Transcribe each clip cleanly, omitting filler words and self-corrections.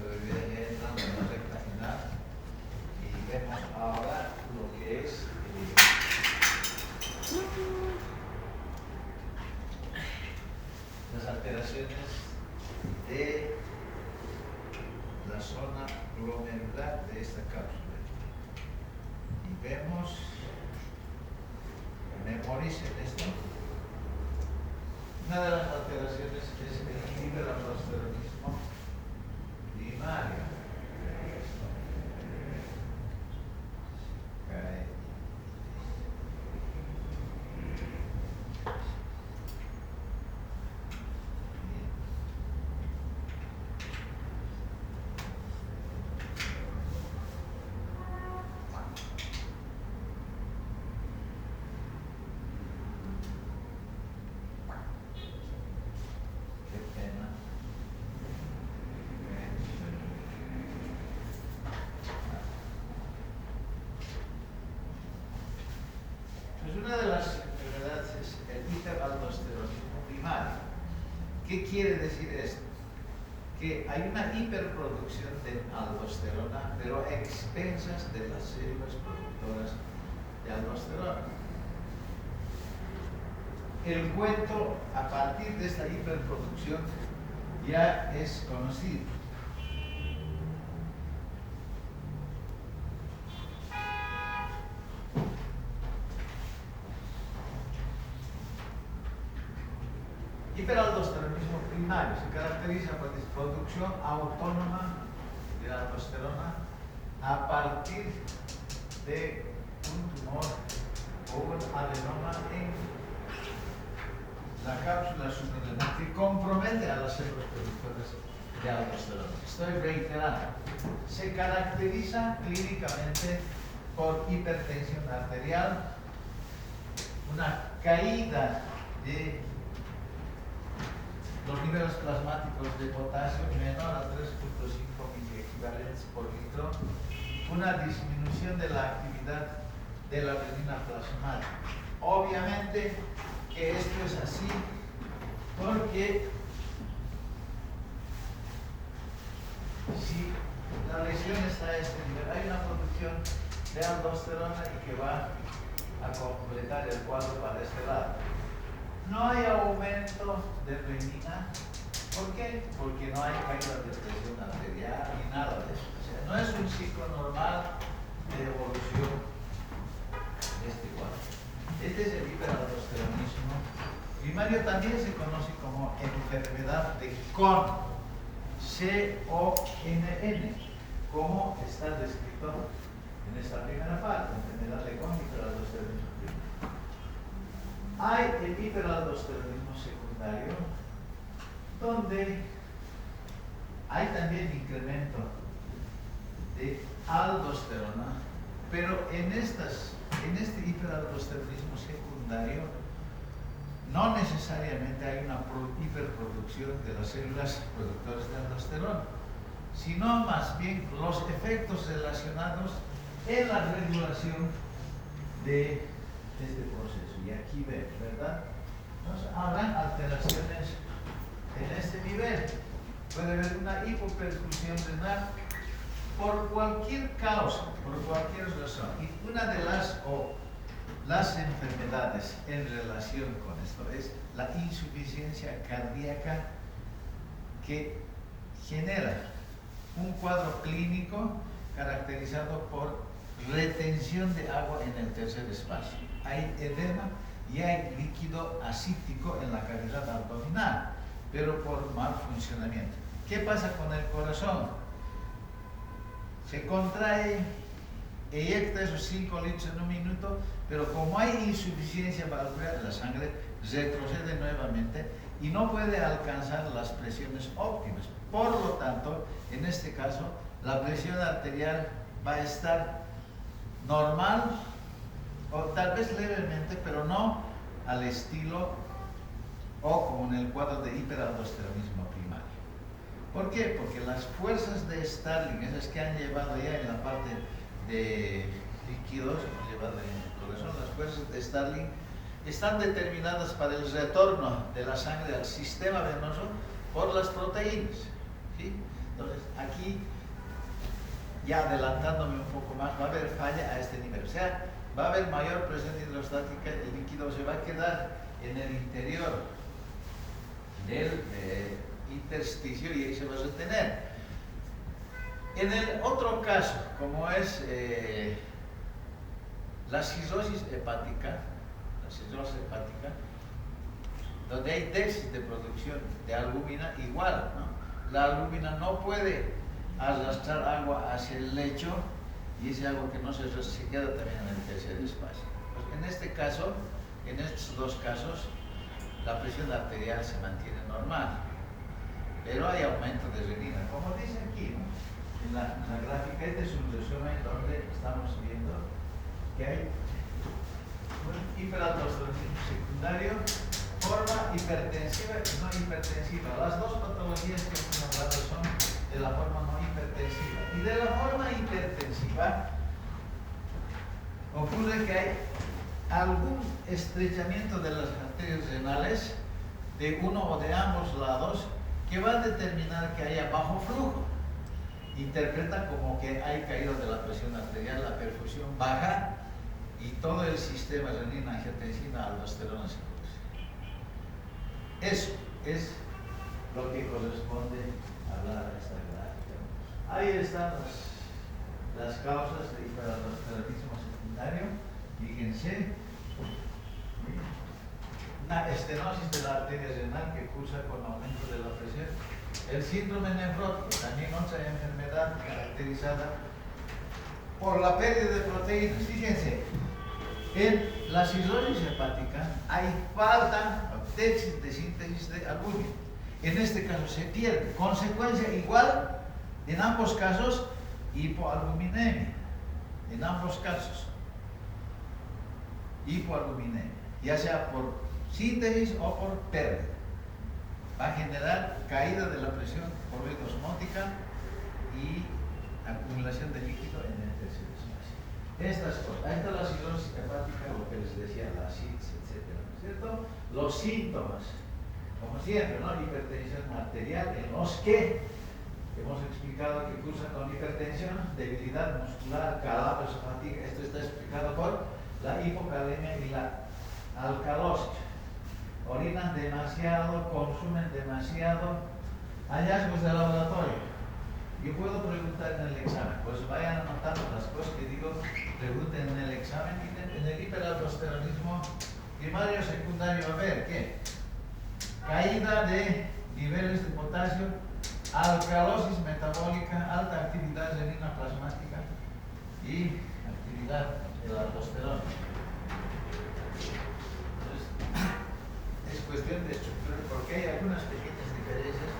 pero ya entrando en la recta final y vemos ahora lo que es las alteraciones de la zona glomerular de esta cápsula. Y vemos, memoricen esto, una de las alteraciones es el hiperaldosteronismo primario. Una de las enfermedades es el hiperaldosteronismo primario. ¿Qué quiere decir esto? Que hay una hiperproducción de aldosterona, pero a expensas de las células productoras de aldosterona. El cuento a partir de esta hiperproducción ya es conocido. Hiperaldosteronismo primario se caracteriza por la producción autónoma de la aldosterona a partir de un tumor o un adenoma en la cápsula suprarrenal que compromete a las células productoras de aldosterona. Estoy reiterando, se caracteriza clínicamente por hipertensión arterial, una caída de los niveles plasmáticos de potasio menor a 3.5 miliequivalentes por litro, una disminución de la actividad de la renina plasmática. Obviamente que esto es así porque si la lesión está a este nivel, hay una producción de aldosterona y que va a completar el cuadro para este lado. No hay aumento de renina. ¿Por qué? Porque no hay caída de presión arterial ni nada de eso. O sea, no es un ciclo normal de evolución de este cuadro. Este es el hiperaldosteronismo primario, también se conoce como enfermedad de Conn, C-O-N-N, como está descrito en esta primera parte, enfermedad de Conn, hiperaldosteronismo primario. Hay el hiperaldosteronismo secundario, donde hay también incremento de aldosterona, pero en este hiperaldosteronismo secundario no necesariamente hay una hiperproducción de las células productoras de aldosterona, sino más bien los efectos relacionados en la regulación de este proceso. Y aquí ven, ¿verdad? Entonces, habrán alteraciones en este nivel. Puede haber una hipoperfusión renal por cualquier causa, por cualquier razón. Y una de las enfermedades en relación con esto es la insuficiencia cardíaca, que genera un cuadro clínico caracterizado por retención de agua en el tercer espacio. Hay edema y hay líquido asítico en la cavidad abdominal, pero por mal funcionamiento. ¿Qué pasa con el corazón? Se contrae, eyecta esos 5 litros en un minuto, pero como hay insuficiencia valvular, la sangre retrocede nuevamente y no puede alcanzar las presiones óptimas. Por lo tanto, en este caso, la presión arterial va a estar normal, o tal vez levemente, pero no al estilo o como en el cuadro de hiperaldosteronismo primario. ¿Por qué? Porque las fuerzas de Starling, esas que han llevado ya en la parte de líquidos, han llevado en el corazón, las fuerzas de Starling están determinadas para el retorno de la sangre al sistema venoso por las proteínas, ¿sí? Entonces, aquí, ya adelantándome un poco más, va a haber falla a este nivel. O sea, va a haber mayor presión hidrostática, el líquido se va a quedar en el interior del intersticio y ahí se va a sostener. En el otro caso, como es la cirrosis hepática, donde hay déficit de producción de albúmina, igual, ¿no? La albúmina no puede arrastrar agua hacia el lecho y ese agua que no se queda también en el tercer espacio. Pues en este caso, en estos dos casos, la presión arterial se mantiene normal, pero hay aumento de renina, como dice aquí, ¿no? En la gráfica. Este es un resumen donde estamos viendo que hay un hiperaldosteronismo secundario, forma hipertensiva y no hipertensiva. Las dos patologías que hemos hablado son de la forma no hipertensiva. Y de la forma hipertensiva ocurre que hay algún estrechamiento de las arterias renales de uno o de ambos lados que va a determinar que haya bajo flujo. Interpreta como que hay caída de la presión arterial, la perfusión baja y todo el sistema renina, angiotensina, aldosterona se produce. Eso es lo que corresponde hablar a esta gráfica. Ahí están las causas de hiperaldosteronismo secundario. Fíjense, una estenosis de la arteria renal que cursa con aumento de la presión. El síndrome nefrótico, también otra enfermedad caracterizada por la pérdida de proteínas. Fíjense, en la cirrosis hepática hay falta o déficit de síntesis de albúmina. En este caso se pierde. Consecuencia igual, en ambos casos, hipoalbuminemia. En ambos casos, hipoalbuminemia, ya sea por síntesis o por pérdida. Va a generar caída de la presión osmótica y acumulación de líquido en el tercer espacio. Estas cosas. Ahí está la cirrosis hepática, lo que les decía, la CITS, etc. ¿No es cierto? Los síntomas, como siempre, ¿no? Hipertensión arterial, en los que hemos explicado que cursan con hipertensión, debilidad muscular, calambres, fatiga. Esto está explicado por la hipocalemia y la alcalosis. Orinan demasiado, consumen demasiado. Hallazgos de laboratorio. Yo puedo preguntar en el examen, pues vayan anotando las cosas que digo, pregunten en el examen. En el hiperaldosteronismo primario o secundario, a ver, ¿qué? Caída de niveles de potasio, alcalosis metabólica, alta actividad renina plasmática y actividad de la aldosterona. Es cuestión de estructura, porque hay algunas pequeñas diferencias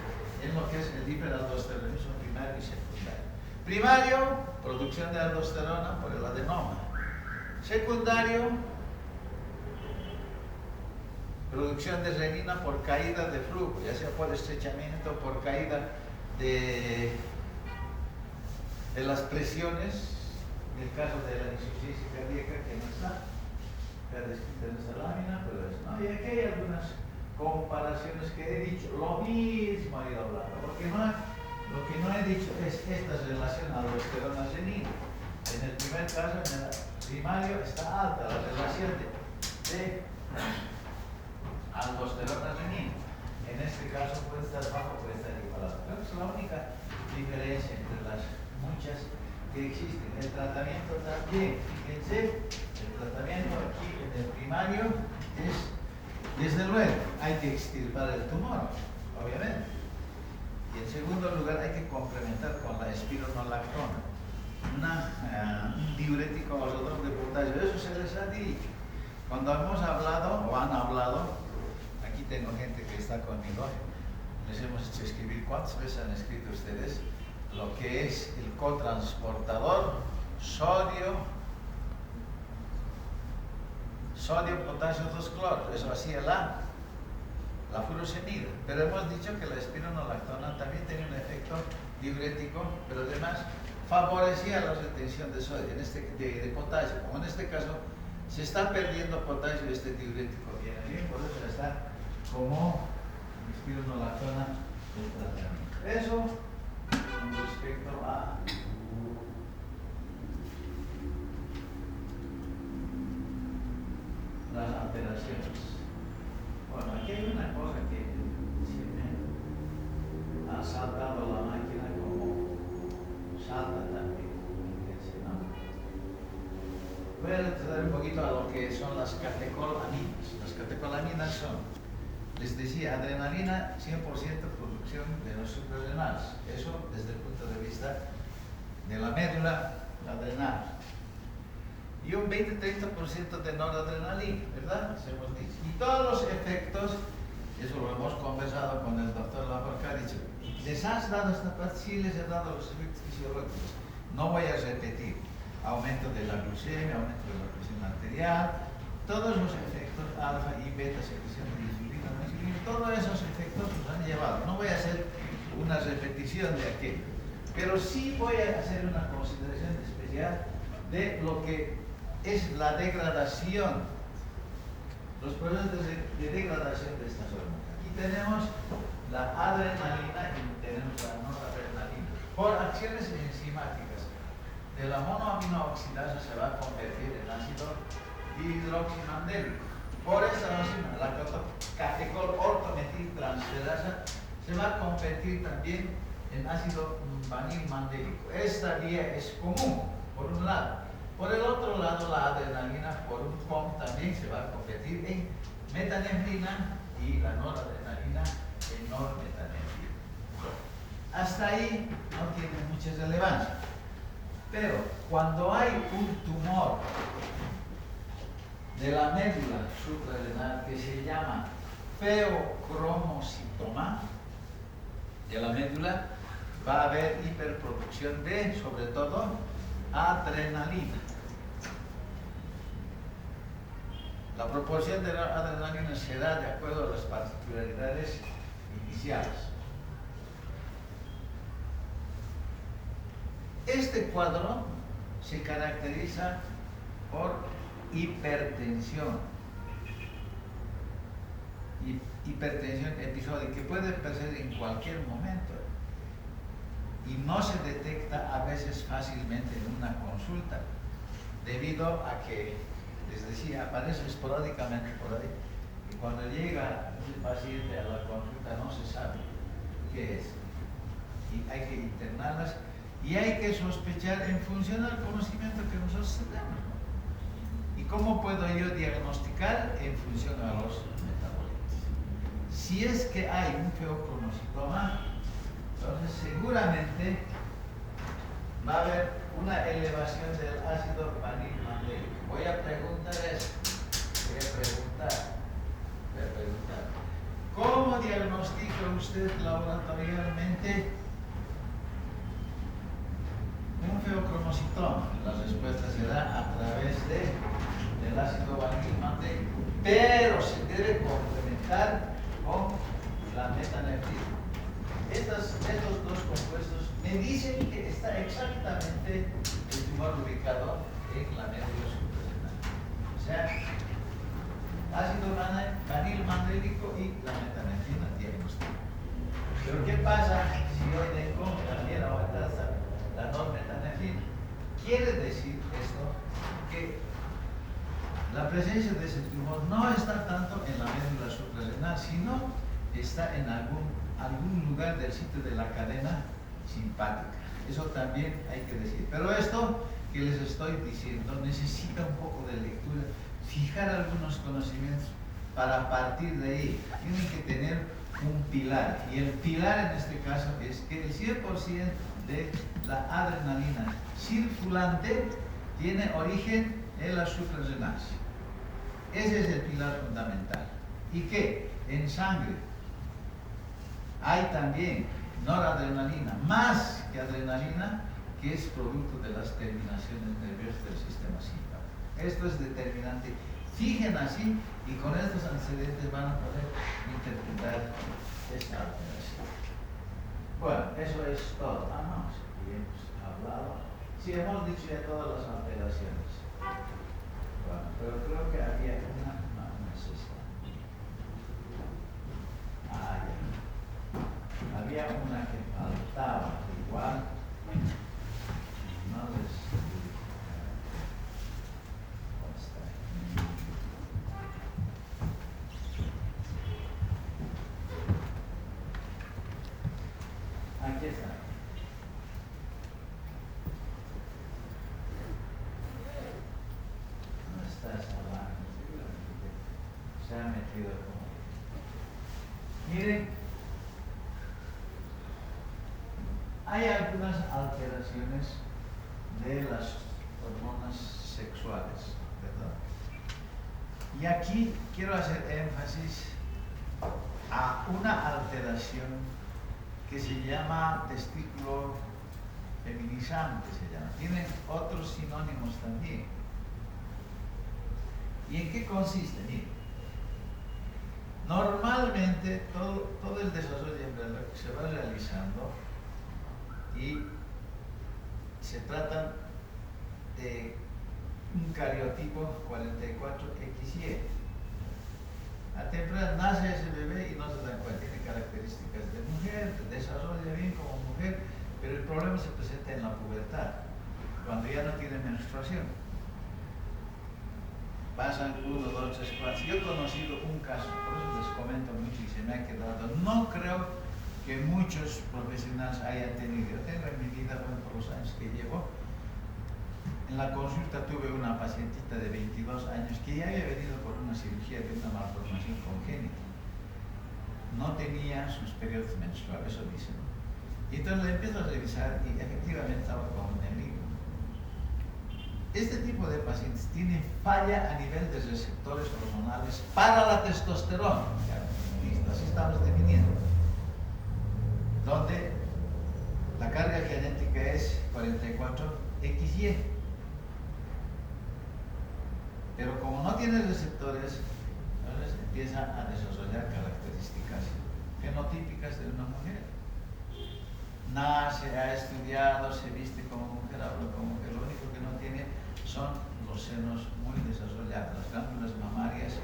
en lo que es el hiperaldosteronismo primario y secundario. Primario, producción de aldosterona por el adenoma. Secundario, producción de renina por caída de flujo, ya sea por estrechamiento, por caída de las presiones, en el caso de la insuficiencia cardíaca que no está descrita en esta lámina, pero es, ¿no? Y aquí hay algunas comparaciones que he dicho, lo mismo he ido hablando, porque lo que no he dicho es esta relación aldosterona-renina. En el primer caso, en el primario, está alta la relación de aldosterona-renina. En este caso puede estar bajo, puede estar igualado. Creo que es la única diferencia entre las muchas que existen. El tratamiento también, fíjense, el tratamiento aquí en el primario es, desde luego, hay que extirpar el tumor, obviamente. Y en segundo lugar, hay que complementar con la espironolactona, un diurético auxiliar de potasio. Eso se les ha dicho. Cuando hemos hablado, o han hablado, aquí tengo gente que está conmigo, les hemos hecho escribir, ¿cuántas veces han escrito ustedes? Lo que es el cotransportador sodio, potasio 2-cloro, eso hacía la furosemida. Pero hemos dicho que la espironolactona también tenía un efecto diurético, pero además favorecía la retención de sodio, de potasio. Como en este caso se está perdiendo potasio, este diurético viene bien, por eso está como espironolactona el tratamiento. Eso respecto a las alteraciones. Bueno, aquí hay una cosa que se me ha saltado la máquina como salta también. Fíjense, ¿no? Voy a entrar un poquito a lo que son las catecolaminas. Las catecolaminas son, les decía, adrenalina 100% producción de los suprarrenales. Eso desde el punto de vista de la médula adrenal. Y un 20-30% de noradrenalina, ¿verdad? Hemos dicho. Y todos los efectos, eso lo hemos conversado con el doctor Laporca, ha dicho, les has dado esta parte, sí les he dado los efectos fisiológicos. No voy a repetir. Aumento de la glucemia, aumento de la presión arterial, todos los efectos alfa y beta, secreción de insulina, todos esos efectos nos han llevado. No voy a hacer una repetición de aquello, pero sí voy a hacer una consideración especial de lo que es la degradación, los procesos de degradación de estas hormonas. Aquí tenemos la adrenalina y tenemos la noradrenalina. Por acciones enzimáticas de la monoaminooxidasa se va a convertir en ácido dihidroximandélico. Por esta enzima, la catecol ortometiltransferasa se va a convertir también en ácido vanilmandélico. Esta vía es común, por un lado. Por el otro lado, la adrenalina por un POM también se va a convertir en metanefrina y la noradrenalina en normetanefrina. Hasta ahí no tiene mucha relevancia. Pero cuando hay un tumor de la médula suprarrenal que se llama feocromocitoma de la médula, va a haber hiperproducción de, sobre todo, adrenalina. La proporción de la adrenalina será de acuerdo a las particularidades iniciales. Este cuadro se caracteriza por hipertensión. Hipertensión episódica que puede aparecer en cualquier momento y no se detecta a veces fácilmente en una consulta debido a que, les decía, aparece esporádicamente por ahí y cuando llega el paciente a la consulta no se sabe qué es y hay que internarlas y hay que sospechar en función del conocimiento que nosotros tenemos, ¿no? ¿Y cómo puedo yo diagnosticar? En función a los metabolitos. Si es que hay un feocromocitoma, entonces seguramente va a haber una elevación del ácido vanilmandélico. Voy a preguntar esto. Voy a preguntar. ¿Cómo diagnostica usted laboratorialmente un feocromocitoma? La respuesta será a través del ácido vanilmandélico, pero se debe complementar con la metanefrina. Estos dos compuestos me dicen que está exactamente el tumor ubicado en la médula suprarrenal. O sea, ácido vanilmandélico y la metanefrina diagnóstico. Pero ¿qué pasa si yo tengo también aumentar la normetanefrina? Quiere decir esto que la presencia de ese tumor no está tanto en la médula suprarrenal, sino está en algún lugar del sitio de la cadena simpática. Eso también hay que decir. Pero esto que les estoy diciendo necesita un poco de lectura, fijar algunos conocimientos para partir de ahí. Tienen que tener un pilar. Y el pilar en este caso es que el 100% de la adrenalina circulante tiene origen en la suprarrenal. Ese es el pilar fundamental. ¿Y qué? En sangre hay también noradrenalina, más que adrenalina, que es producto de las terminaciones nerviosas del sistema simpático. Esto es determinante. Fijen así y con estos antecedentes van a poder interpretar esta alteración. Bueno, eso es todo. No, si hemos hablado. Sí, hemos dicho ya todas las alteraciones. Bueno, pero creo que había una es esta. Ya. Había una que faltaba, igual Aquí está. ¿Dónde está esa barra? Seguramente se ha metido como... Miren, hay algunas alteraciones de las hormonas sexuales, ¿verdad? Y aquí quiero hacer énfasis a una alteración que se llama testículo feminizante, se llama. Tienen otros sinónimos también. ¿Y en qué consiste? Miren, normalmente todo el desarrollo embrionario se va realizando y se trata de un cariotipo 44XY. A temprana nace ese bebé y no se dan cuenta, tiene características de mujer, desarrolla bien como mujer, pero el problema se presenta en la pubertad, cuando ya no tiene menstruación. Pasan 1, 2, 3, 4. Yo he conocido un caso, por eso les comento mucho y se me ha quedado. No creo que muchos profesionales hayan tenido. Yo tengo en mi vida, bueno, por los años que llevo, en la consulta tuve una pacientita de 22 años que ya había venido por una cirugía de una malformación congénita. No tenía sus periodos menstruales, eso dicen. Y entonces le empiezo a revisar y efectivamente estaba con un enemigo. Este tipo de pacientes tienen falla a nivel de receptores hormonales para la testosterona. Ya, listo, así estamos definiendo. Donde la carga genética es 44XY. Pero como no tiene receptores, entonces empieza a desarrollar características fenotípicas de una mujer. Nace, ha estudiado, se viste como mujer, habla como mujer. Lo único que no tiene son los senos muy desarrollados, las glándulas mamarias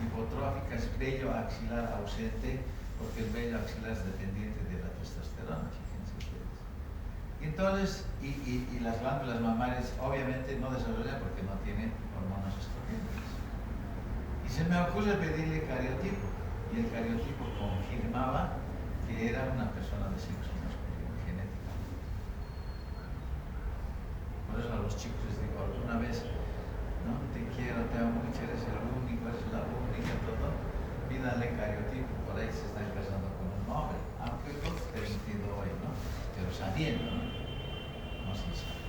hipotróficas, vello axilar ausente, porque el vello axilar es dependiente de la testosterona, fíjense ustedes. Entonces, y las glándulas mamarias obviamente no desarrollan porque no tienen hormonas estrógenas. Y se me ocurre pedirle cariotipo, y el cariotipo confirmaba que era una persona de sexo masculino genéticamente. Por eso a los chicos les digo, alguna vez, no, te quiero, te amo mucho, eres el único, eres la única, todo, pídale cariotipo, por ahí se están casando con un hombre, aunque no es permitido hoy, ¿no? Pero sabiendo, ¿no? No se sabe.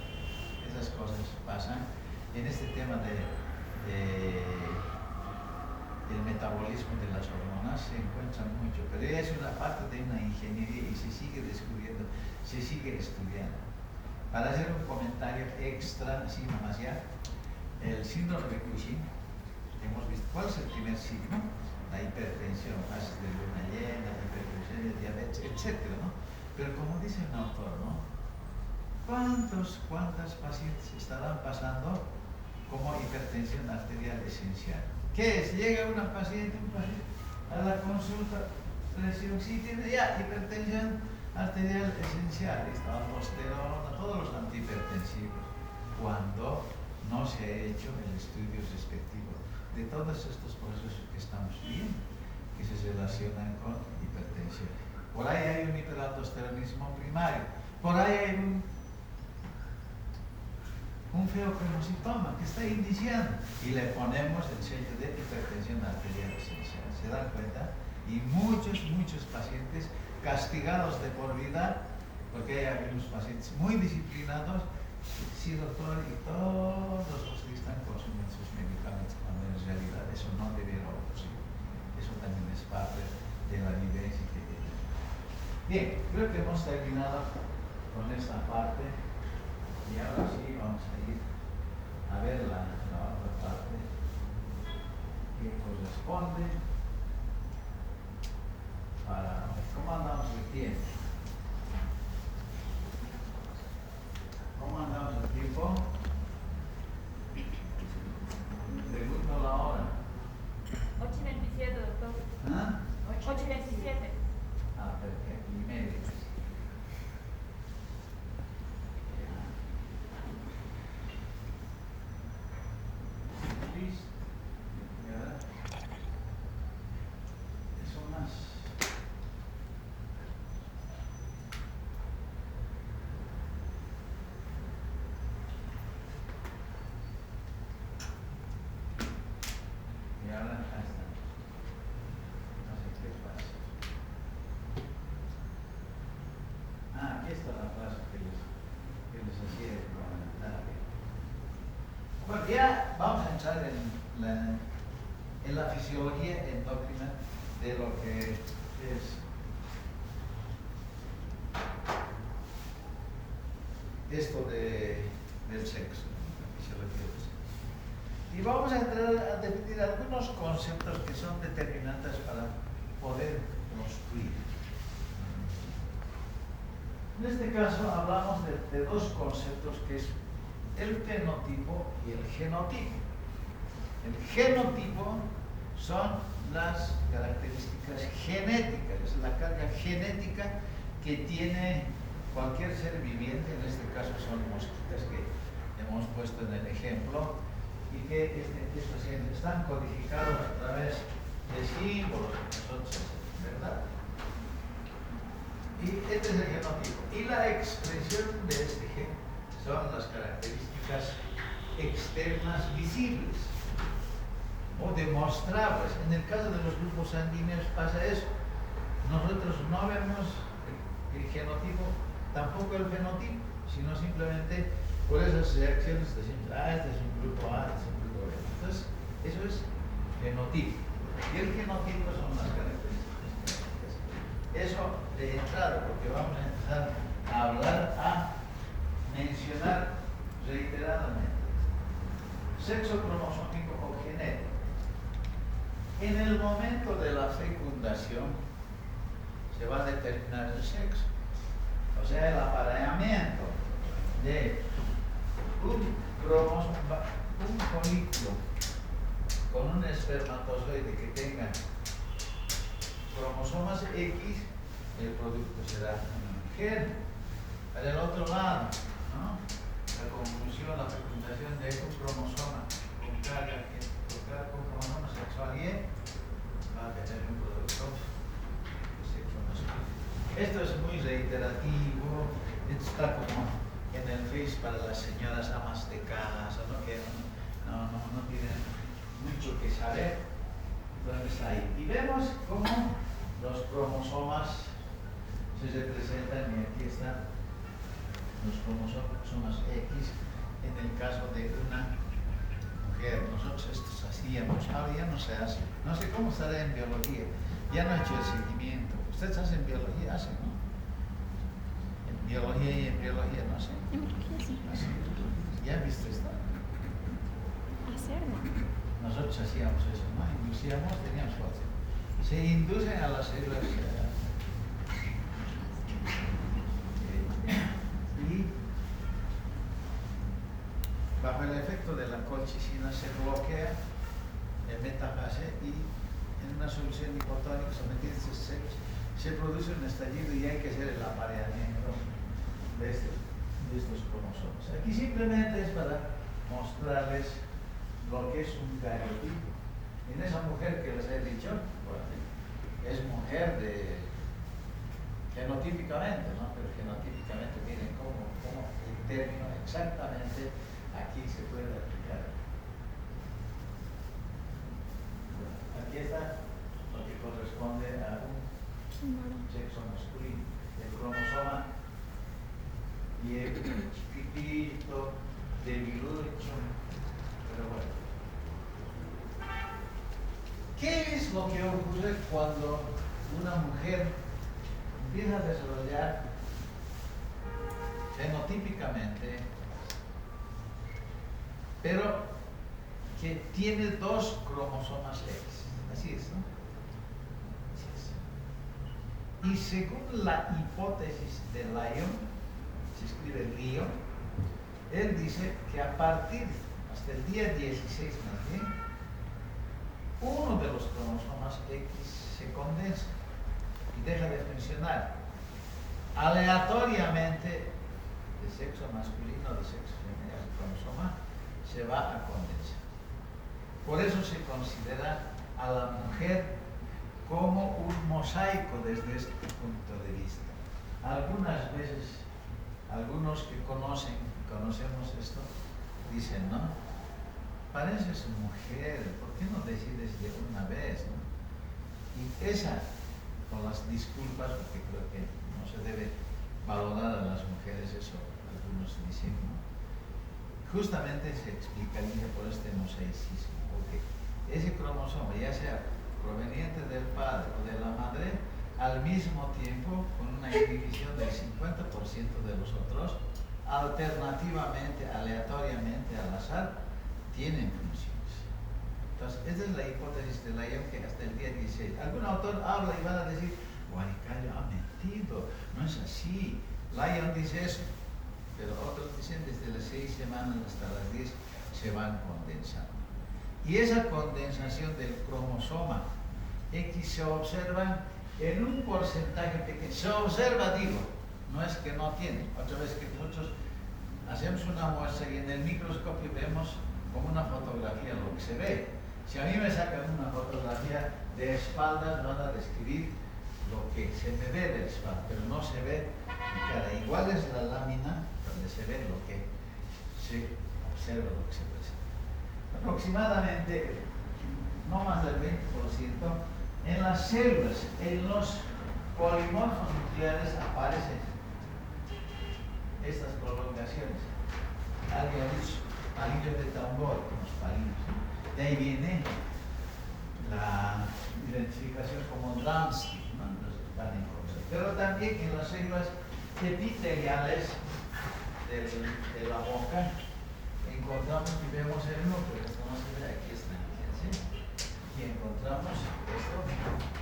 Esas cosas pasan. En este tema el metabolismo de las hormonas se encuentra mucho, pero es una parte de una ingeniería y se sigue descubriendo, se sigue estudiando. Para hacer un comentario extra, así nomás ya, el síndrome de Cushing, hemos visto, ¿cuál es el primer signo? La hipertensión, fases de luna llena, hipertensión, diabetes, etc., ¿no? Pero como dice un autor, ¿no? ¿Cuántas pacientes estarán pasando como hipertensión arterial esencial? ¿Qué es? Llega un paciente a la consulta, presión, sí tiene ya hipertensión arterial esencial, está aldosterona, todos los antihipertensivos, cuando no se ha hecho el estudio respectivo de todos estos procesos que estamos viendo, que se relacionan con hipertensión. Por ahí hay un hiperaldosteronismo primario, por ahí hay un feocromocitoma que está iniciando y le ponemos el sello de hipertensión arterial esencial. ¿Se dan cuenta? Y muchos pacientes castigados de por vida, porque hay algunos pacientes muy disciplinados, sí doctor, y todos los que están consumiendo sus medicamentos, cuando en realidad eso no debiera ocurrir. Eso también es parte de la vivencia que tienen. Bien, creo que hemos terminado con esta parte. Y ahora sí vamos a ir a ver la otra parte que corresponde para cómo andamos de tiempo. ¿Cómo andamos de tiempo? Pregunto la hora. 8:27, doctor. ¿Ah? 8:27. Ah, perfecto, y media. esta es la frase que les hacía comentar. Bueno, ya vamos a entrar en la fisiología endocrina de lo que es esto del sexo, fisiología del sexo. Y vamos a entrar a definir algunos conceptos que son determinantes para poder construir. En este caso hablamos de dos conceptos, que es el fenotipo y el genotipo. El genotipo son las características genéticas, es la carga genética que tiene cualquier ser viviente. En este caso son mosquitas que hemos puesto en el ejemplo, y que estos están codificados a través de símbolos que nosotros, ¿verdad? Y este es el genotipo. Y la expresión de este gen son las características externas visibles o demostrables. En el caso de los grupos sanguíneos pasa eso. Nosotros no vemos el genotipo, tampoco el fenotipo, sino simplemente por esas reacciones decimos, este es un grupo A, este es un grupo B. Entonces, eso es genotipo. Y el genotipo son las características. Eso de entrada, porque vamos a empezar a hablar, a mencionar reiteradamente. Sexo cromosómico o genético. En el momento de la fecundación se va a determinar el sexo. O sea, el apareamiento de un folículo con un espermatozoide que tenga cromosomas X, el producto será una mujer. Para el otro lado, ¿no? La conjunción, la fecundación de un cromosoma con cromosoma sexual Y va a tener un producto de sexo masculino. Esto es muy reiterativo, esto está como en el Face para las señoras amas de casa, ¿no? Que no tienen mucho que saber. Entonces ahí. Y vemos cómo los cromosomas se representan, y aquí están los cromosomas X en el caso de una mujer. Nosotros estos hacíamos, ahora ya no se hace. No sé cómo estará en biología, ya no he hecho el seguimiento. Ustedes hacen biología, hacen, ¿no? En biología y en biología, no sé. En biología sí. ¿Así? ¿Ya han visto esto? Hacerlo. Nosotros hacíamos eso, ¿no? Inducíamos, teníamos que hacer. Se inducen a las células y bajo el efecto de la colchicina se bloquea en metafase, y en una solución hipotónica sometida a estos secos se produce un estallido y hay que hacer el apareamiento de estos cromosomas. Aquí simplemente es para mostrarles lo que es un cariotipo. En esa mujer que les he dicho, bueno, es mujer genotípicamente, ¿no? Pero genotípicamente, miren cómo el término exactamente aquí se puede aplicar. Bueno, aquí está lo que corresponde a un sexo masculino. El cromosoma y el chiquitito, debilucho, pero bueno. ¿Qué es lo que ocurre cuando una mujer empieza a desarrollar fenotípicamente, pero que tiene dos cromosomas X? Así es, ¿no? Así es. Y según la hipótesis de Lyon, se escribe Lyon, él dice que a partir hasta el día 16 más bien, uno de los cromosomas X se condensa y deja de funcionar. Aleatoriamente, de sexo masculino o de sexo femenino, el cromosoma se va a condensar. Por eso se considera a la mujer como un mosaico desde este punto de vista. Algunas veces, algunos que conocemos esto, dicen, ¿no? Pareces mujer, ¿por qué no decides de una vez, no? Y esa, con las disculpas, porque creo que no se debe valorar a Sí, ¿no? Justamente se explicaría por este mosaicismo, porque ese cromosoma, ya sea proveniente del padre o de la madre, al mismo tiempo, con una inhibición del 50% de los otros, alternativamente, aleatoriamente, al azar, tienen funciones. Entonces, esta es la hipótesis de Lyon que hasta el día 16. Algún autor habla y van a decir, Guaricayo ha mentido, no es así. Lyon dice eso. Pero otros dicen desde las 6 semanas hasta las 10 se van condensando. Y esa condensación del cromosoma X se observa en un porcentaje pequeño. Se observa, digo, no es que no tiene. Otra vez que muchos hacemos una muestra y en el microscopio vemos como una fotografía lo que se ve. Si a mí me sacan una fotografía de espaldas, van a describir lo que se me ve de espalda, pero no se ve mi cara. Igual es la lámina donde se ve lo que se observa, lo que se presenta. Aproximadamente, no más del 20%, en las células, en los polimorfos nucleares aparecen estas prolongaciones. Alguien ha dicho palillos de tambor, los palillos. De ahí viene la identificación como drumstick, ¿no? Pero también en las células epiteliales de la boca encontramos y vemos el núcleo. Esto no se ve, aquí está. ¿Sí? Aquí encontramos esto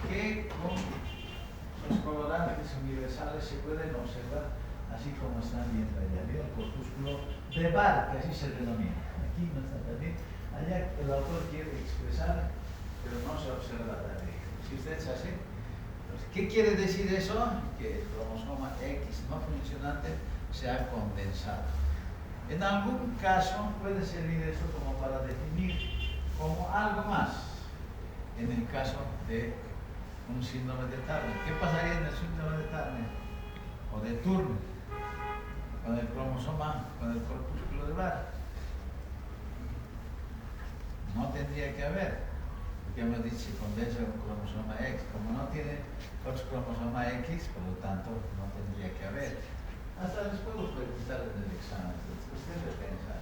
que con los colorantes universales se pueden observar así como están viendo allá. ¿Ve? El corpúsculo de Barr, que así se denomina. Aquí no está también. Allá el autor quiere expresar, pero no se observa también. Si usted se hace, ¿qué quiere decir eso? Que el cromosoma X no funcionante se ha condensado. En algún caso puede servir eso como para definir como algo más. En el caso de un síndrome de Turner. ¿Qué pasaría en el síndrome de Turner? O de Turner, con el cromosoma, con el corpúsculo de Barr. No tendría que haber. Ya hemos dicho, se condensa un cromosoma X. Como no tiene otro cromosoma X, por lo tanto, no tendría que haber. Hasta les puedo preguntar en el examen. Ustedes piensan.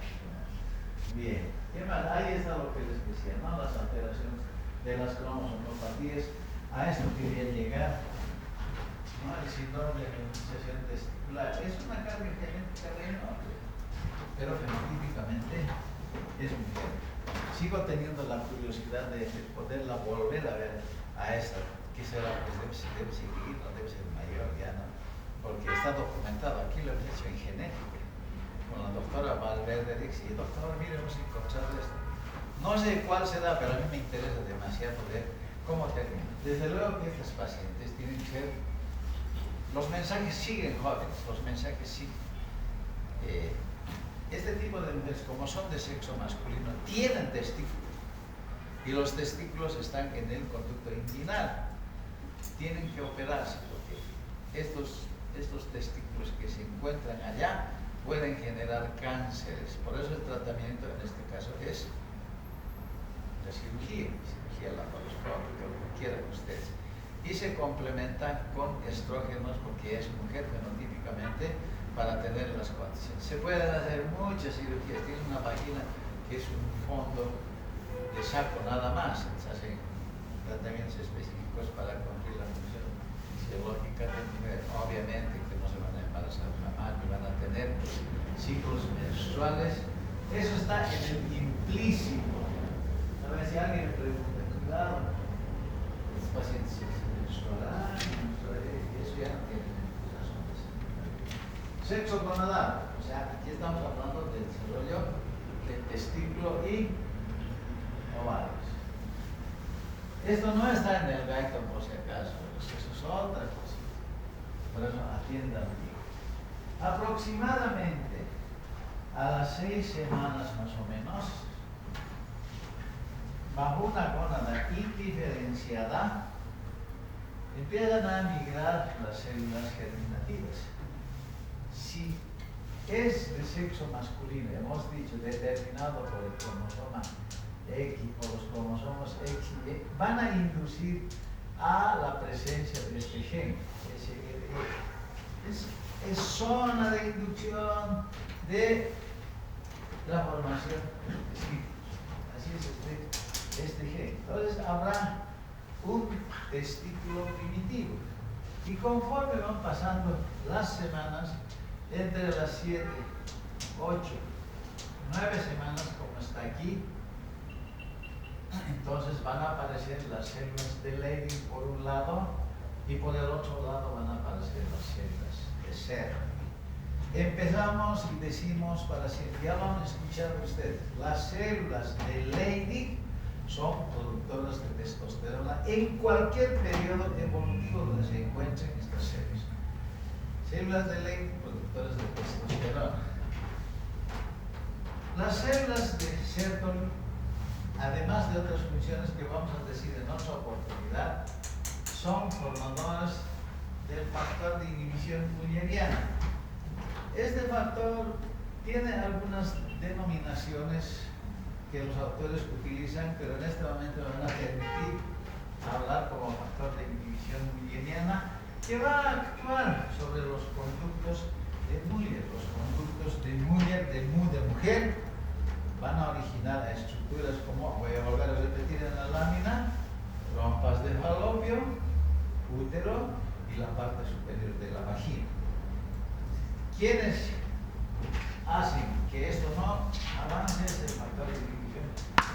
Bien. ¿Qué más? Ahí está lo que les decía, ¿no? Las alteraciones de las cromosomopatías. A esto quería llegar. ¿No? El síndrome de feminización testicular. Es una carga genética enorme, pero fenotípicamente es mujer. Sigo teniendo la curiosidad de poderla volver a ver a esta, que será, pues debe seguir, no debe ser mayor ya, ¿no? Porque está documentado, aquí lo hemos hecho en genética, con la doctora Valverde, dice, doctora, mire, hemos encontrado esto. No sé cuál será, pero a mí me interesa demasiado ver cómo termina. Desde luego que estas pacientes tienen que ser, los mensajes siguen jóvenes, los mensajes siguen. Este tipo de mujeres, como son de sexo masculino, tienen testículos y los testículos están en el conducto inguinal. Tienen que operarse porque estos testículos que se encuentran allá pueden generar cánceres. Por eso el tratamiento en este caso es la cirugía laparoscópica, lo que quieran ustedes. Y se complementa con estrógenos porque es mujer fenotípicamente, para tener las condiciones. Se pueden hacer muchas cirugías. Tiene una vagina que es un fondo de saco nada más. Se hacen tratamientos específicos para cumplir la función fisiológica de mujer. Obviamente que no se van a embarazar jamás, ni van a tener ciclos menstruales. Eso está en el implícito. A ver si alguien me pregunta, cuidado, los pacientes se menstruarán, eso ya no tiene. Sexo gonadal, o sea, aquí estamos hablando del desarrollo del testículo y ovarios. Esto no está en el gaito por si acaso, eso es otra cosa. Por eso atiendan bien. Aproximadamente a las 6 semanas más o menos, bajo una gónada indiferenciada, empiezan a migrar las células germinativas. Si es de sexo masculino, hemos dicho, determinado por el cromosoma X o los cromosomas X y Y, van a inducir a la presencia de este gen, SRE. Es zona de inducción de la formación de testículos. Así es este gen. Entonces habrá un testículo primitivo. Y conforme van pasando las semanas, entre las 7, 8, 9 semanas, como está aquí, entonces van a aparecer las células de Leydig por un lado y por el otro lado van a aparecer las células de Serre. Empezamos y decimos, para siempre, ya lo han escuchado ustedes, las células de Leydig son productoras de testosterona en cualquier periodo evolutivo donde se encuentren estas células. Células de Leydig productoras de testosterona. Las células de Sertoli, además de otras funciones que vamos a decir en otra oportunidad, son formadoras del factor de inhibición mulleriana. Este factor tiene algunas denominaciones que los autores utilizan, pero en este momento me van a permitir hablar como factor de inhibición mulleriana, que va a actuar sobre los conductos de Muller. Los conductos de Muller, de mujer, van a originar a estructuras como, voy a volver a repetir en la lámina, trompas de falopio, útero y la parte superior de la vagina. ¿Quiénes hacen que esto no avance? Es el factor de inhibición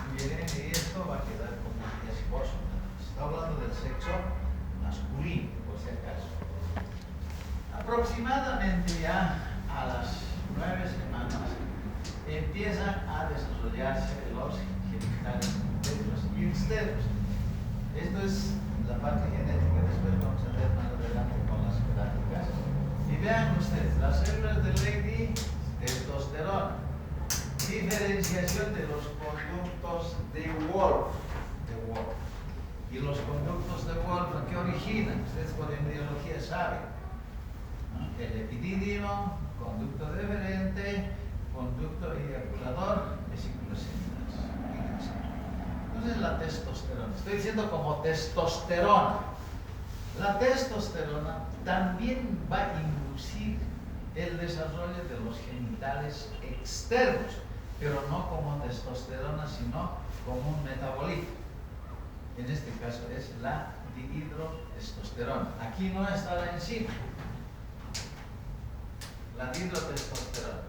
mulleriana, y esto va a quedar como un esposo. Está hablando del sexo masculino, por si acaso. Aproximadamente ya a las 9 semanas empiezan a desarrollarse los genitales internos y externos. Esto es la parte genética, después vamos a ver más adelante con las prácticas. Y vean ustedes, las células de Leydig, testosterona, diferenciación de los conductos de Wolff. Y los conductos de Wolff, ¿qué originan? Ustedes por embriología saben, ¿no? El epidídimo, conducto deferente, conducto eyaculador, vesículas seminales. Entonces la testosterona, estoy diciendo como testosterona. La testosterona también va a inducir el desarrollo de los genitales externos, pero no como testosterona, sino como un metabolito. En este caso es la dihidrotestosterona. Aquí no está la enzima. La dihidrotestosterona.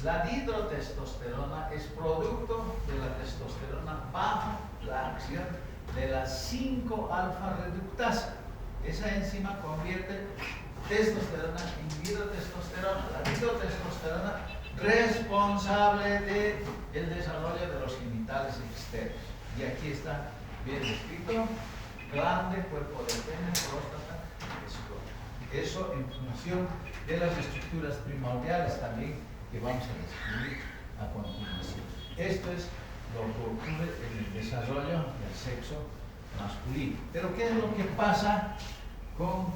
La dihidrotestosterona es producto de la testosterona bajo la acción de la 5-alfa reductasa. Esa enzima convierte testosterona en dihidrotestosterona. La dihidrotestosterona responsable del desarrollo de los genitales externos. Y aquí está bien escrito: glande, cuerpo de pene, próstata, escroto. Eso en función de las estructuras primordiales también que vamos a describir a continuación. Esto es lo que ocurre en el desarrollo del sexo masculino. Pero ¿qué es lo que pasa con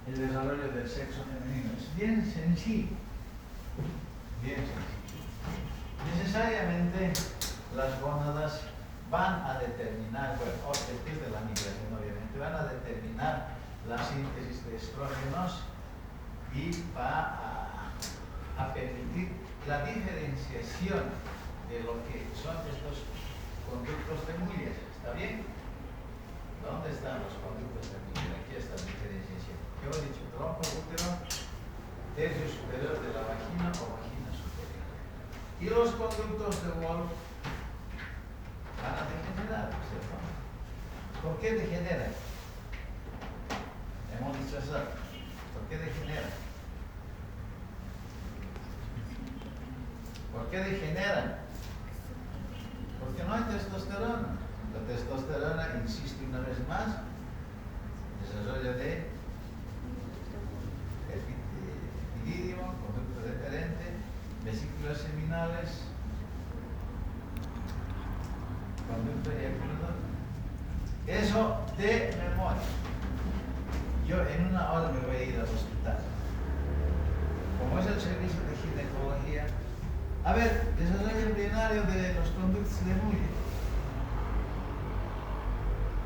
el desarrollo del sexo femenino? Es bien sencillo. Bien sencillo. Necesariamente las gónadas van a determinar, bueno, después de la migración obviamente, van a determinar la síntesis de estrógenos y va a permitir la diferenciación de lo que son estos conductos de Muller. ¿Está bien? ¿Dónde están los conductos de Muller? Aquí está la diferenciación. ¿Qué he dicho? Trompa, útero, tercio superior de la vagina o vagina superior. Y los conductos de Wolff van a degenerar, ¿cierto? ¿Por qué degeneran? Hemos dicho eso. ¿Por qué degeneran? ¿Por qué degeneran? Porque no hay testosterona. La testosterona, insisto una vez más, desarrollo de epidídimo, conducto deferente, vesículas seminales, conducto eyaculador. Eso de memoria. Yo en una hora me voy a ir al hospital. Como es el servicio de ginecología, a ver, desarrollo embrionario de los conductos de Muller.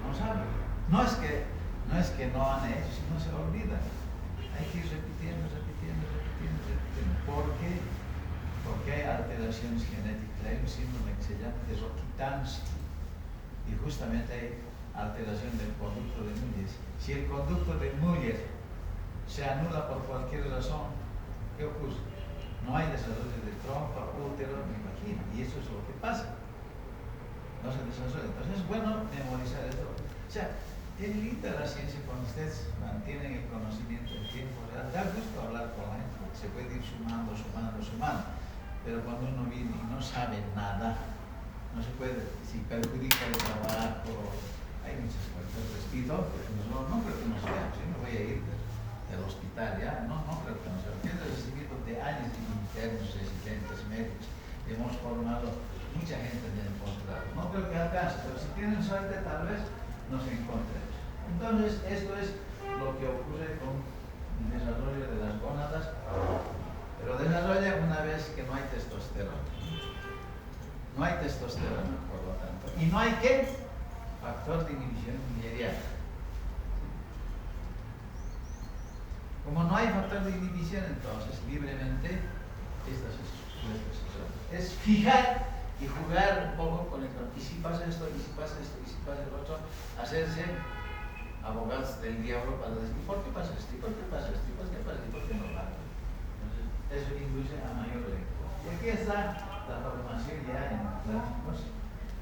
No saben. No es que no han hecho, sino se olvidan. Hay que ir repitiendo. alteraciones genéticas. Hay un síndrome que se llama Rokitansky y justamente hay alteración del conducto de Müller. Si el conducto de Müller se anula por cualquier razón, ¿qué ocurre? No hay desarrollo de trompa, útero ni vagina, y eso es lo que pasa. No se desarrolla. Entonces es bueno memorizar esto. O sea, es linda la ciencia cuando ustedes mantienen el conocimiento en tiempo real. Da gusto hablar con la gente, porque se puede ir sumando. Pero cuando uno viene y no sabe nada, no se puede, si perjudica el trabajo, hay muchas cosas. Respito, no creo que nos veamos, yo me voy a ir del hospital ya, no creo que nos veamos. Es el recibimiento de años de internos, residentes, médicos, hemos formado mucha gente en el posgrado. No creo que alcance, pero si tienen suerte tal vez nos encontremos. Entonces, esto es lo que ocurre con el desarrollo de las gónadas, pero desarrolla una vez que no hay testosterona. No hay testosterona, por lo tanto. ¿Y no hay qué? Factor de inhibición mülleriana. Como no hay factor de inhibición, entonces libremente estas es fijar y jugar un poco con el control. Y si pasa esto, y si pasa esto, y si pasa el otro, hacerse abogados del diablo para decir ¿por qué pasa esto? ¿Y por qué pasa esto? ¿Y por qué pasa esto? ¿Y por qué no pasa? Entonces, eso induce a mayor lectura. Y aquí está la formación ya en gráficos,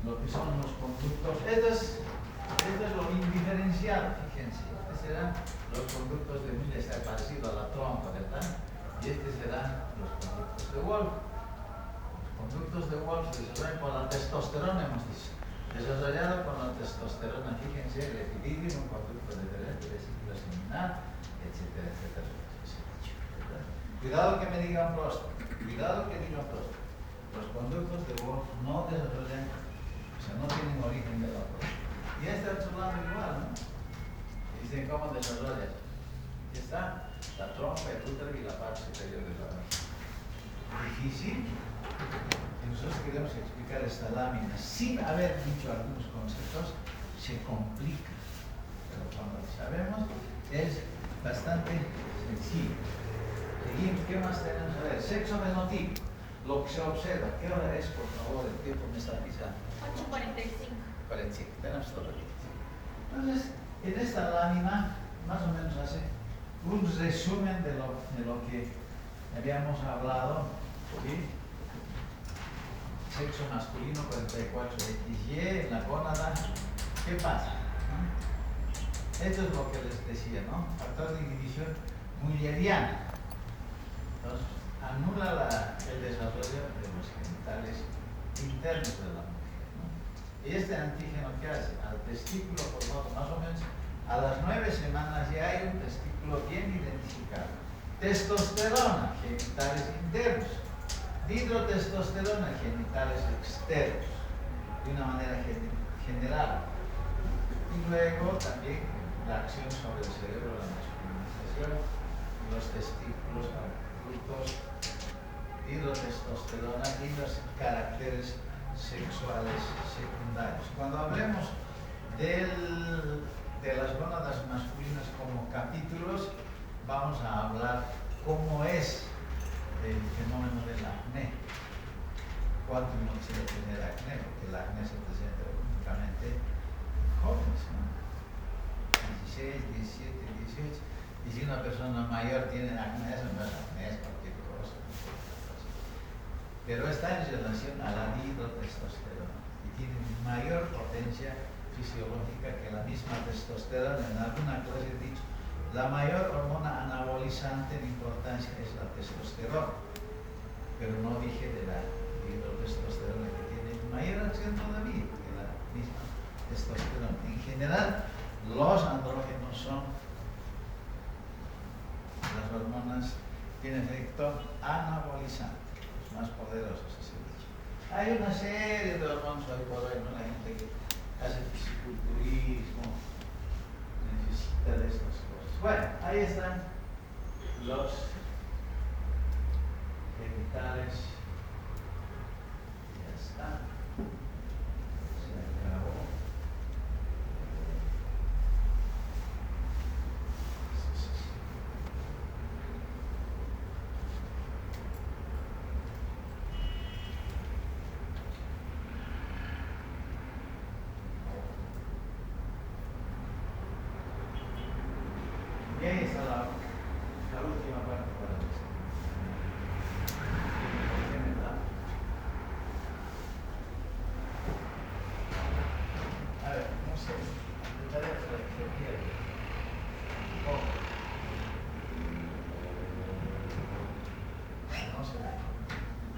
lo que son los conductos. Esto es lo indiferencial, fíjense. Estos serán los conductos de Müller, está parecido a la trompa, ¿verdad? Y estos serán los conductos de Wolff. Los conductos de Wolff se desarrollan con la testosterona, hemos dicho. Desarrollado con la testosterona, fíjense, el equilibrio, un conducto diferente, vesícula seminal, etcétera, etcétera. Cuidado que me digan próstata, cuidado que digan próstata. Los conductos de Wolff no desarrollan, o sea, no tienen origen de la próstata. Y este otro lado igual, ¿no? Dicen cómo desarrolla. Aquí está la trompa, el útero y la parte superior de la vagina. Difícil. Y nosotros queremos explicar esta lámina sin haber dicho algunos conceptos, se complica. Pero cuando lo sabemos, es bastante sencillo. Seguimos, ¿qué más tenemos? A ver, sexo fenotípico. Lo que se observa. ¿Qué hora es, por favor? El tiempo me está pisando. 8:45. 45. Tenemos todo aquí. Entonces, en esta lámina, más o menos hace un resumen de lo que habíamos hablado. ¿Sí? Sexo masculino 44XY, en la gónada. ¿Qué pasa? Esto es lo que les decía, ¿no? Factor de inhibición mülleriana. Entonces, anula el desarrollo de los genitales internos de la mujer, ¿no? Y este antígeno, ¿qué hace? Al testículo formado más o menos a las 9 semanas ya hay un testículo bien identificado. Testosterona, genitales internos. Dihidrotestosterona, genitales externos, de una manera general. Y luego también la acción sobre el cerebro, la masculinización, los testículos adultos, dihidrotestosterona y los caracteres sexuales secundarios. Cuando hablemos de las gónadas masculinas como capítulos, vamos a hablar cómo es el fenómeno del acné. ¿Cuánto uno quiere tener acné? Porque el acné se presenta únicamente en jóvenes, ¿no? 16, 17, 18. Y si una persona mayor tiene acné, eso no es acné, es cualquier cosa. Pero está en relación a la dihidrotestosterona y tiene mayor potencia fisiológica que la misma testosterona. En alguna clase he dicho, la mayor hormona anabolizante en importancia es la testosterona, pero no dije de la dihidrotestosterona que tiene mayor acción todavía que la misma testosterona. En general, los andrógenos son las hormonas tienen efecto anabolizante, los más poderosos, así dicho. Hay una serie de hormonas hoy por hoy, ¿no? La gente que hace fisiculturismo necesita de estas cosas. Bueno, ahí están los genitales. Ya está. Se acabó.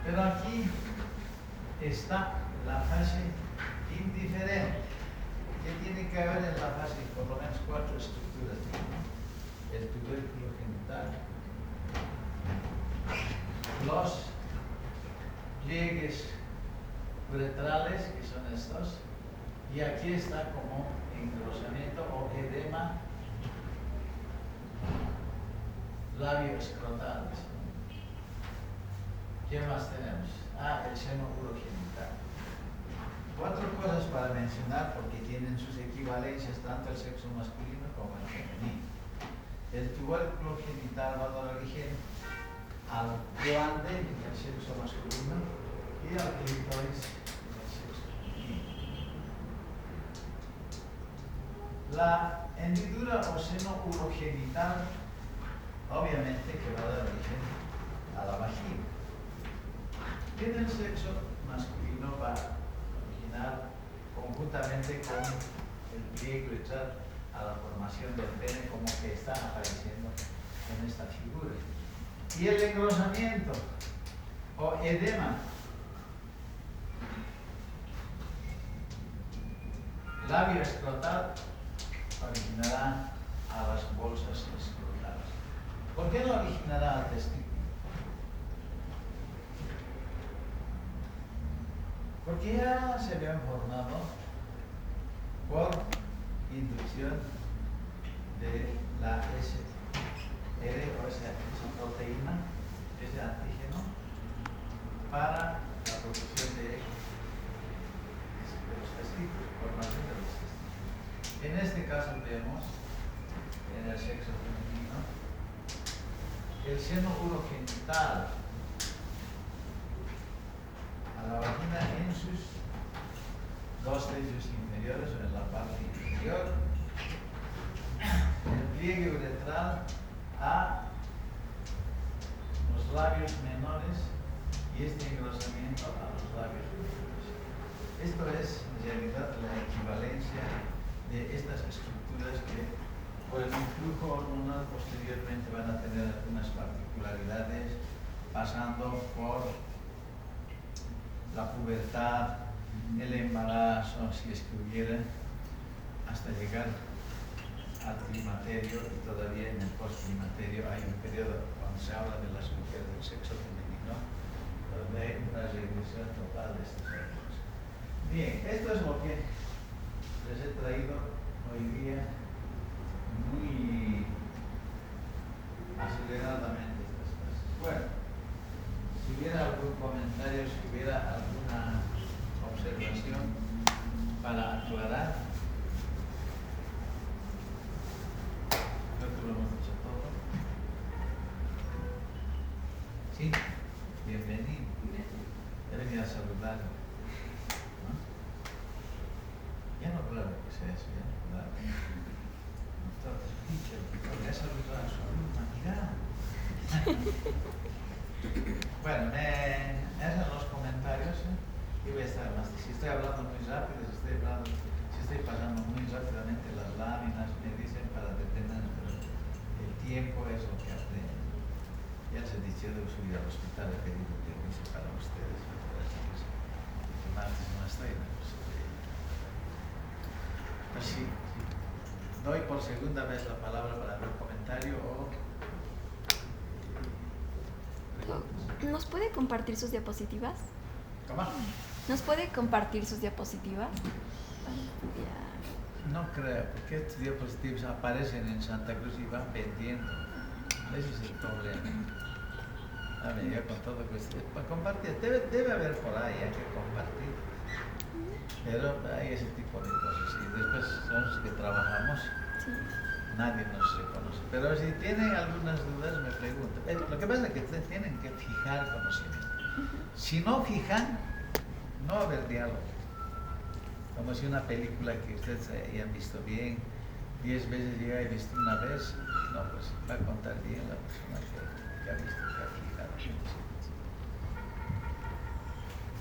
Pero aquí está la fase indiferente. ¿Qué tiene que haber en la fase? Por lo menos 4 estructuras. El tubérculo genital, los pliegues uretrales, que son estos, y aquí está como engrosamiento o edema labio escrotal. ¿Qué más tenemos? El seno urogenital. 4 cosas para mencionar porque tienen sus equivalencias tanto el sexo masculino como el femenino. El tubérculo genital va a dar origen al glande en el sexo masculino y al clítoris en el sexo femenino. La hendidura o seno urogenital obviamente que va a dar origen a la vagina. Y en el sexo masculino va a originar conjuntamente con el pliegue uretral a la formación del pene, como que está apareciendo en esta figura. Y el engrosamiento o edema labio escrotal originará a las bolsas escrotales. ¿Por qué no originará al testículo? Porque ya se habían formado por inducción de la SR o esa proteína, ese antígeno, para la producción de los testículos, formación de los testículos. En este caso vemos, en el sexo femenino, el seno urogenital a la vagina en sus 2 tercios inferiores o en la parte inferior, el pliegue uretral a los labios menores y este engrosamiento a los labios menores. Esto es en realidad la equivalencia de estas estructuras que por el influjo hormonal posteriormente van a tener algunas particularidades, pasando por la pubertad, el embarazo, si es que hubiera, hasta llegar al climaterio, y todavía en el postclimaterio hay un periodo cuando se habla de las mujeres del sexo femenino, donde hay una regresión total de estas cosas. Bien, esto es lo que les he traído hoy día muy aceleradamente estas cosas. Bueno, si hubiera algún comentario, si hubiera alguna observación para aclarar, creo que lo hemos dicho todo. Sí, bienvenido. He venido a saludar. ¿No? Ya no claro que sea eso, ya no claro. Voy a saludar a su alumna, mira. Bueno, me hacen los comentarios y voy a estar más. Si estoy hablando muy rápido, si estoy pasando muy rápidamente las láminas, me dicen para detener, pero el tiempo es lo que aprende. Ya les he dicho de subir al hospital, he pedido permiso para ustedes. El martes no estoy, pues sí. Doy por segunda vez la palabra para el comentario o... ¿Nos puede compartir sus diapositivas? ¿Cómo? ¿Nos puede compartir sus diapositivas? No creo, porque estos diapositivos aparecen en Santa Cruz y van pendiendo. Ese es el problema. A ver, ya con todo que para compartir, debe haber por ahí, hay que compartir. Pero hay ese tipo de cosas. Y después son los que trabajamos. Sí. Nadie nos reconoce. Pero si tienen algunas dudas, me preguntan. Lo que pasa es que ustedes tienen que fijar conocimiento. Si no fijan, no va a haber diálogo. Como si una película que ustedes hayan visto bien, 10 veces ya he visto una vez, no, pues va a contar bien la persona que ha visto, que ha fijado.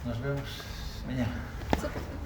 Nos vemos mañana. Súper.